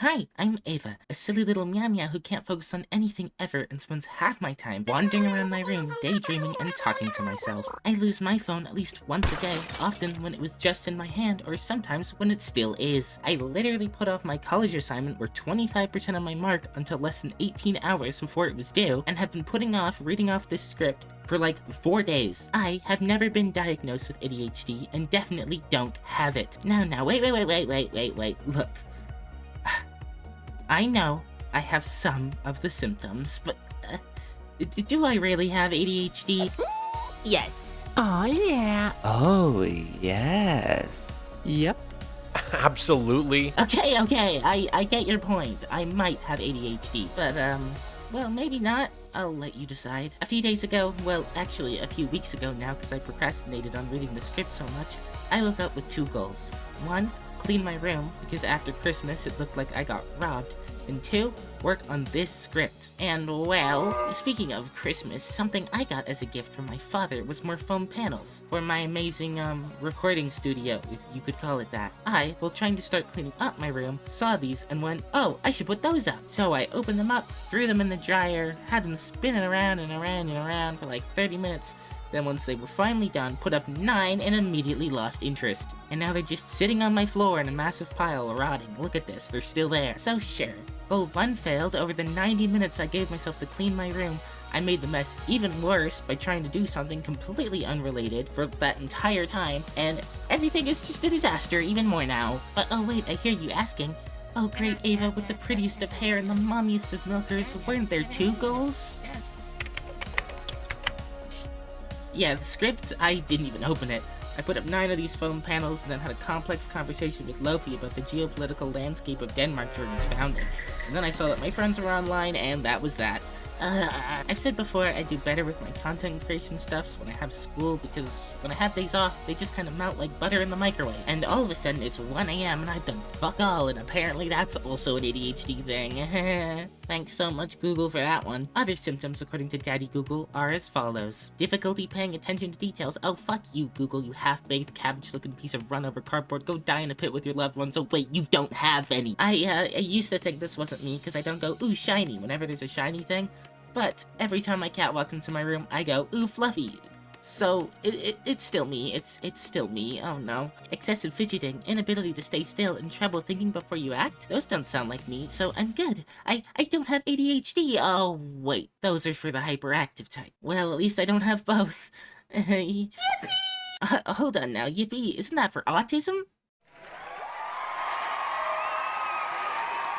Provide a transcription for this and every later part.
Hi, I'm Ava, a silly little meow meow who can't focus on anything ever and spends half my time wandering around my room, daydreaming and talking to myself. I lose my phone at least once a day, often when it was just in my hand or sometimes when it still is. I literally put off my college assignment worth 25% of my mark until less than 18 hours before it was due and have been putting off reading off this script for like 4 days. I have never been diagnosed with ADHD and definitely don't have it. Now, wait, look. I know I have some of the symptoms, but do I really have ADHD? Yes. Oh, yeah. Oh, yes. Yep. Absolutely. Okay, I get your point. I might have ADHD, but well, maybe not. I'll let you decide. A few days ago, well, actually a few weeks ago now because I procrastinated on reading the script so much, I woke up with 2 goals. 1, clean my room, because after Christmas it looked like I got robbed. And 2, work on this script. And well, speaking of Christmas, something I got as a gift from my father was more foam panels for my amazing, recording studio, if you could call it that. I, while trying to start cleaning up my room, saw these and went, oh, I should put those up. So I opened them up, threw them in the dryer, had them spinning around and around and around for like 30 minutes. Then once they were finally done, put up 9 and immediately lost interest. And now they're just sitting on my floor in a massive pile, rotting. Look at this, they're still there. So sure, goal 1 failed. Over the 90 minutes I gave myself to clean my room, I made the mess even worse by trying to do something completely unrelated for that entire time, and everything is just a disaster even more now. But oh wait, I hear you asking, oh great Ava with the prettiest of hair and the mummiest of milkers, weren't there 2 goals? Yeah, the script, I didn't even open it. I put up 9 of these foam panels and then had a complex conversation with Lofi about the geopolitical landscape of Denmark during its founding. And then I saw that my friends were online, and that was that. I've said before I do better with my content creation stuffs when I have school, because when I have days off, they just kind of melt like butter in the microwave. And all of a sudden it's 1 AM and I've done fuck all, and apparently that's also an ADHD thing. Thanks so much Google for that one. Other symptoms according to Daddy Google are as follows. Difficulty paying attention to details. Oh fuck you Google, you half-baked cabbage-looking piece of run-over cardboard. Go die in a pit with your loved ones. Oh wait, you don't have any. I used to think this wasn't me because I don't go ooh shiny whenever there's a shiny thing. But every time my cat walks into my room, I go, ooh, fluffy. So, it's still me. It's still me. Oh no. Excessive fidgeting, inability to stay still, and trouble thinking before you act? Those don't sound like me, so I'm good. I don't have ADHD. Oh, wait. Those are for the hyperactive type. Well, at least I don't have both. Yippee! Hold on now, yippee. Isn't that for autism?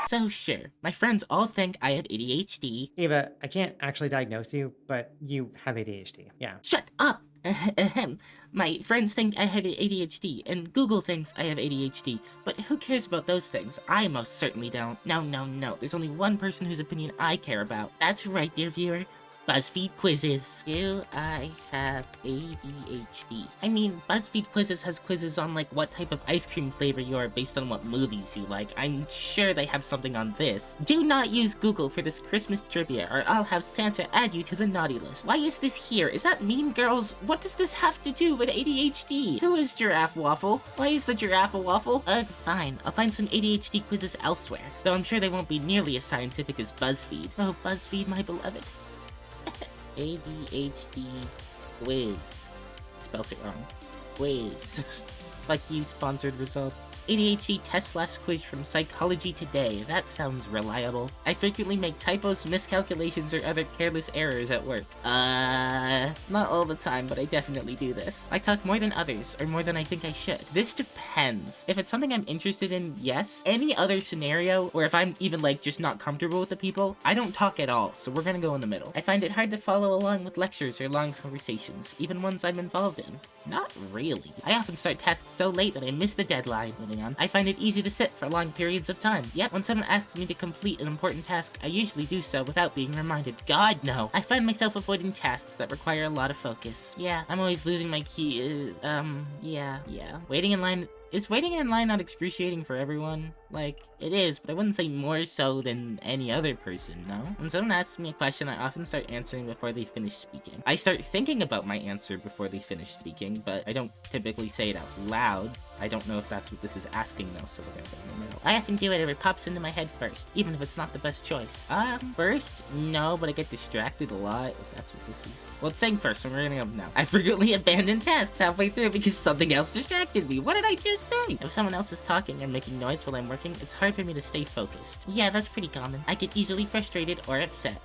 So sure, my friends all think I have ADHD. Ava, I can't actually diagnose you, but you have ADHD. Yeah. Shut up! Ahem. My friends think I have ADHD, and Google thinks I have ADHD, but who cares about those things? I most certainly don't. No. There's only one person whose opinion I care about. That's right, dear viewer. BuzzFeed quizzes. Do I have ADHD? I mean, BuzzFeed quizzes has quizzes on like what type of ice cream flavor you are based on what movies you like. I'm sure they have something on this. Do not use Google for this Christmas trivia or I'll have Santa add you to the naughty list. Why is this here? Is that Mean Girls? What does this have to do with ADHD? Who is Giraffe Waffle? Why is the Giraffe a waffle? Fine. I'll find some ADHD quizzes elsewhere. Though I'm sure they won't be nearly as scientific as BuzzFeed. Oh, BuzzFeed, my beloved. ADHD quiz. Spelt it wrong. Quiz. Like you, sponsored results. ADHD test/quiz from Psychology Today. That sounds reliable. I frequently make typos, miscalculations, or other careless errors at work. Not all the time, but I definitely do this. I talk more than others, or more than I think I should. This depends. If it's something I'm interested in, yes. Any other scenario, or if I'm even like just not comfortable with the people, I don't talk at all, so we're gonna go in the middle. I find it hard to follow along with lectures or long conversations, even ones I'm involved in. Not really. I often start tasks so late that I miss the deadline. Moving on. I find it easy to sit for long periods of time. Yet, when someone asks me to complete an important task, I usually do so without being reminded. God, no. I find myself avoiding tasks that require a lot of focus. Yeah, I'm always losing my key. Yeah. Waiting in line. Is waiting in line not excruciating for everyone? Like, it is, but I wouldn't say more so than any other person, no? When someone asks me a question, I often start answering before they finish speaking. I start thinking about my answer before they finish speaking, but I don't typically say it out loud. I don't know if that's what this is asking though, so we're gonna go in the middle. I often do it if it pops into my head first, even if it's not the best choice. First? No, but I get distracted a lot, if that's what this is. Well, it's saying first, so we're gonna go now. I frequently abandon tasks halfway through because something else distracted me. What did I just say? If someone else is talking and making noise while I'm working, it's hard for me to stay focused. Yeah, that's pretty common. I get easily frustrated or upset.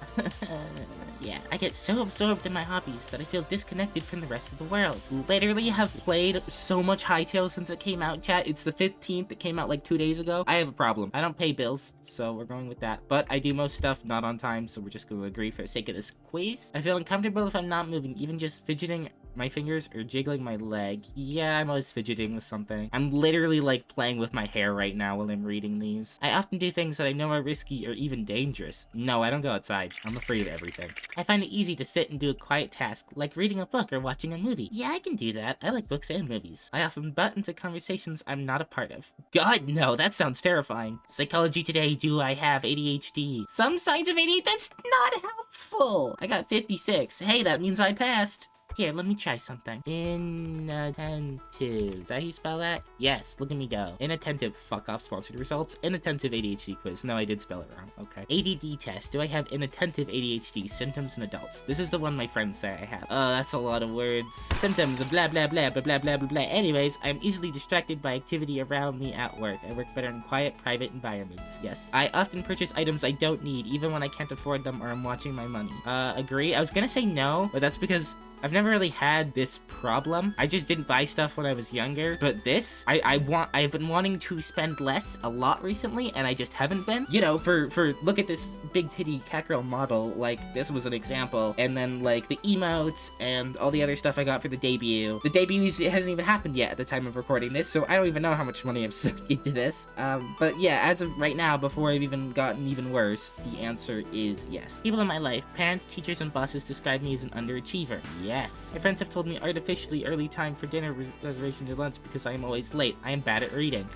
Yeah, I get so absorbed in my hobbies that I feel disconnected from the rest of the world. Literally have played so much Hytale since it came out, chat. It's the 15th. It came out like 2 days ago. I have a problem. I don't pay bills, so we're going with that. But I do most stuff not on time, so we're just going to agree for the sake of this quiz. I feel uncomfortable if I'm not moving, even just fidgeting my fingers or jiggling my leg. Yeah, I'm always fidgeting with something. I'm literally like playing with my hair right now while I'm reading these. I often do things that I know are risky or even dangerous. No, I don't go outside. I'm afraid of everything. I find it easy to sit and do a quiet task, like reading a book or watching a movie. Yeah, I can do that. I like books and movies. I often butt into conversations I'm not a part of. God, no, that sounds terrifying. Psychology today, do I have ADHD? Some signs of ADHD? That's not helpful. I got 56. Hey, that means I passed. Here, let me try something. Inattentive. Is that how you spell that? Yes, look at me go. Inattentive. Fuck off sponsored results. Inattentive ADHD quiz. No, I did spell it wrong. Okay. ADD test. Do I have inattentive ADHD? Symptoms in adults. This is the one my friends say I have. Oh, that's a lot of words. Symptoms of blah blah blah blah blah blah blah blah. Anyways, I'm easily distracted by activity around me at work. I work better in quiet, private environments. Yes. I often purchase items I don't need, even when I can't afford them or I'm watching my money. Agree? I was gonna say no, but that's because I've never really had this problem. I just didn't buy stuff when I was younger. But this, I've been wanting to spend less a lot recently, and I just haven't been. You know, for look at this big titty cat girl model, like this was an example. And then like the emotes and all the other stuff I got for the debut. The debut it hasn't even happened yet at the time of recording this, so I don't even know how much money I'm sending into this. But yeah, as of right now, before I've even gotten even worse, the answer is yes. People in my life, parents, teachers, and bosses describe me as an underachiever. Yes. My friends have told me artificially early time for dinner reservations or lunch because I am always late. I am bad at reading.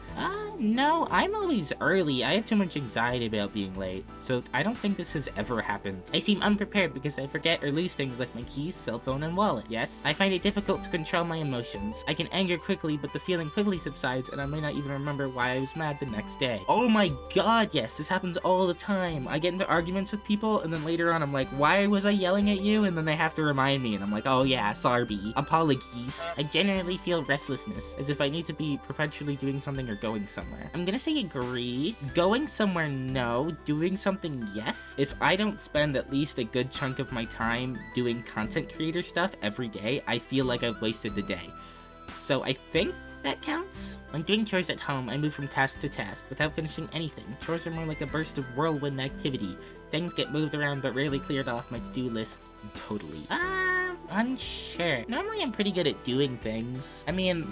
No, I'm always early. I have too much anxiety about being late, so I don't think this has ever happened. I seem unprepared because I forget or lose things like my keys, cell phone, and wallet. Yes. I find it difficult to control my emotions. I can anger quickly, but the feeling quickly subsides and I may not even remember why I was mad the next day. Oh my god, yes, this happens all the time. I get into arguments with people and then later on I'm like, why was I yelling at you? And then they have to remind me and I'm like, oh yeah, sorry. Apologies. I generally feel restlessness, as if I need to be perpetually doing something or going somewhere. I'm gonna say agree. Going somewhere, no. Doing something, yes. If I don't spend at least a good chunk of my time doing content creator stuff every day, I feel like I've wasted the day. So I think that counts. When doing chores at home, I move from task to task without finishing anything. Chores are more like a burst of whirlwind activity. Things get moved around but rarely cleared off my to-do list totally. Unsure. Normally I'm pretty good at doing things. I mean,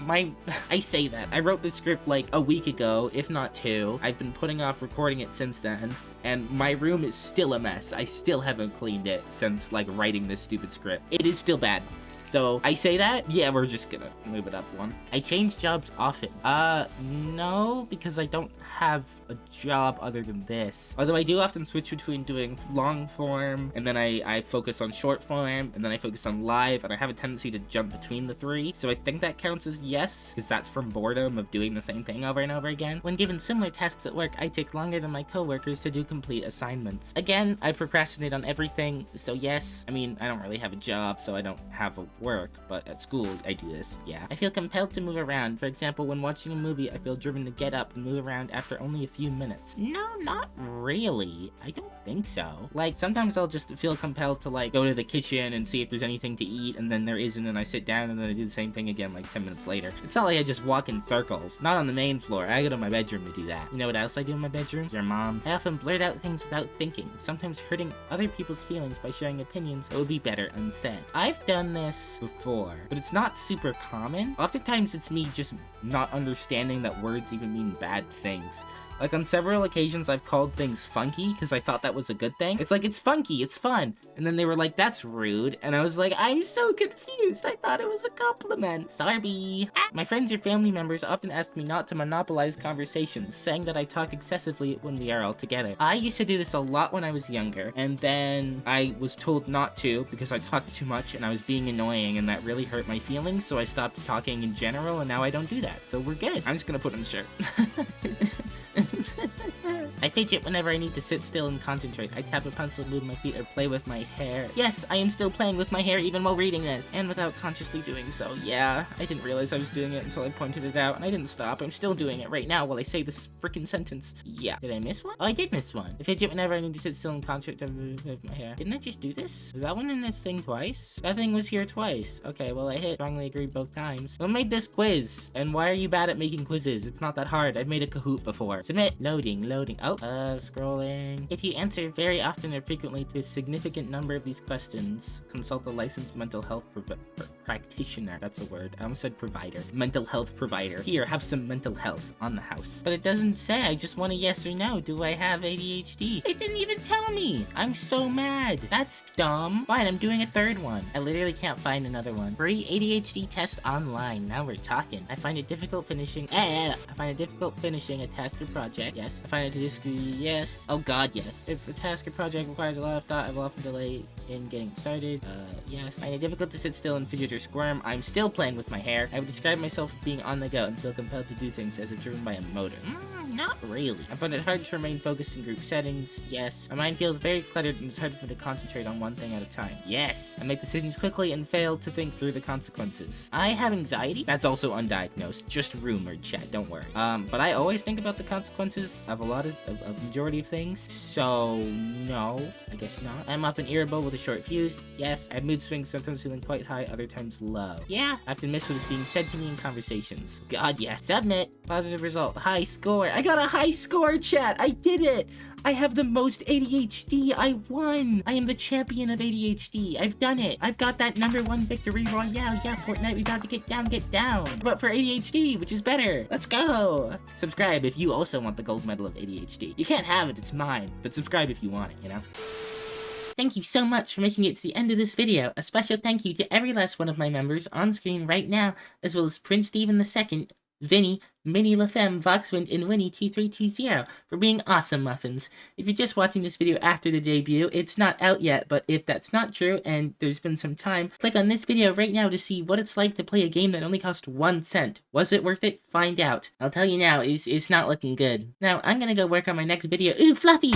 I say that. I wrote the script like a week ago, if not 2. I've been putting off recording it since then, and my room is still a mess. I still haven't cleaned it since like writing this stupid script. It is still bad. So, I say that? Yeah, we're just gonna move it up one. I change jobs often. No, because I don't have a job other than this. Although I do often switch between doing long form, and then I focus on short form, and then I focus on live, and I have a tendency to jump between the 3. So I think that counts as yes, because that's from boredom of doing the same thing over and over again. When given similar tasks at work, I take longer than my coworkers to do complete assignments. Again, I procrastinate on everything, so yes. I mean, I don't really have a job, so I don't have a work, but at school, I do this, yeah. I feel compelled to move around. For example, when watching a movie, I feel driven to get up and move around after only a few minutes. No, not really. I don't think so. Like, sometimes I'll just feel compelled to, like, go to the kitchen and see if there's anything to eat, and then there isn't, and I sit down, and then I do the same thing again, like, 10 minutes later. It's not like I just walk in circles. Not on the main floor. I go to my bedroom to do that. You know what else I do in my bedroom? Your mom. I often blurt out things without thinking, sometimes hurting other people's feelings by sharing opinions that would be better unsaid. I've done this before, but it's not super common. Oftentimes, it's me just not understanding that words even mean bad things. Like, on several occasions, I've called things funky because I thought that was a good thing. It's like, it's funky, it's fun. And then they were like, that's rude. And I was like, I'm so confused. I thought it was a compliment. Sorry. My friends or family members often ask me not to monopolize conversations, saying that I talk excessively when we are all together. I used to do this a lot when I was younger, and then I was told not to because I talked too much and I was being annoying, and that really hurt my feelings, so I stopped talking in general, and now I don't do that. So we're good. I'm just gonna put on a shirt. I fidget whenever I need to sit still and concentrate. I tap a pencil, move my feet, or play with my hair. Yes, I am still playing with my hair even while reading this, and without consciously doing so. Yeah, I didn't realize I was doing it until I pointed it out, and I didn't stop. I'm still doing it right now while I say this freaking sentence. Yeah. Did I miss one? Oh, I did miss one. I fidget whenever I need to sit still and concentrate, move my hair. Didn't I just do this? Was that one in this thing twice? That thing was here twice. Okay, well, I hit strongly agree both times. Who made this quiz? And why are you bad at making quizzes? It's not that hard. I've made a Kahoot before. Submit. Loading. Oh, scrolling. If you answer very often or frequently to a significant number of these questions, consult a licensed mental health practitioner. That's a word. I almost said provider. Mental health provider. Here, have some mental health on the house. But it doesn't say. I just want a yes or no. Do I have ADHD? It didn't even tell me. I'm so mad. That's dumb. Fine, I'm doing a third one. I literally can't find another one. Free ADHD test online. Now we're talking. I find it difficult finishing. I find it difficult finishing a task or project. Yes. I find it difficult. Yes. Oh god, yes. If a task or project requires a lot of thought, I will often delay in getting started. Yes. I find it difficult to sit still and fidget or squirm. I'm still playing with my hair. I would describe myself as being on the go and feel compelled to do things as if driven by a motor. Not really. I find it hard to remain focused in group settings. Yes. My mind feels very cluttered and it's hard for me to concentrate on one thing at a time. Yes. I make decisions quickly and fail to think through the consequences. I have anxiety. That's also undiagnosed. Just rumored, chat. Don't worry. But I always think about the consequences of a lot of majority of things. So, no. I guess not. I'm often irritable with a short fuse. Yes. I have mood swings, sometimes feeling quite high, other times low. Yeah. I often miss what is being said to me in conversations. God, yes. Submit. Positive result. High score. I got a high score, chat. I did it. I have the most ADHD. I won. I am the champion of ADHD. I've done it. I've got that #1 victory royale. Yeah, Fortnite, we about to get down. But for ADHD, which is better. Let's go. Subscribe if you also want the gold medal of ADHD. You can't have it, it's mine. But subscribe if you want it, you know? Thank you so much for making it to the end of this video. A special thank you to every last one of my members on screen right now, as well as Prince Steven II, Vinny, Minnie LaFemme, Voxwind, and Winnie2320 for being awesome muffins. If you're just watching this video after the debut, it's not out yet, but if that's not true and there's been some time, click on this video right now to see what it's like to play a game that only cost 1 cent. Was it worth it? Find out. I'll tell you now, it's not looking good. Now, I'm gonna go work on my next video. Ooh, Fluffy!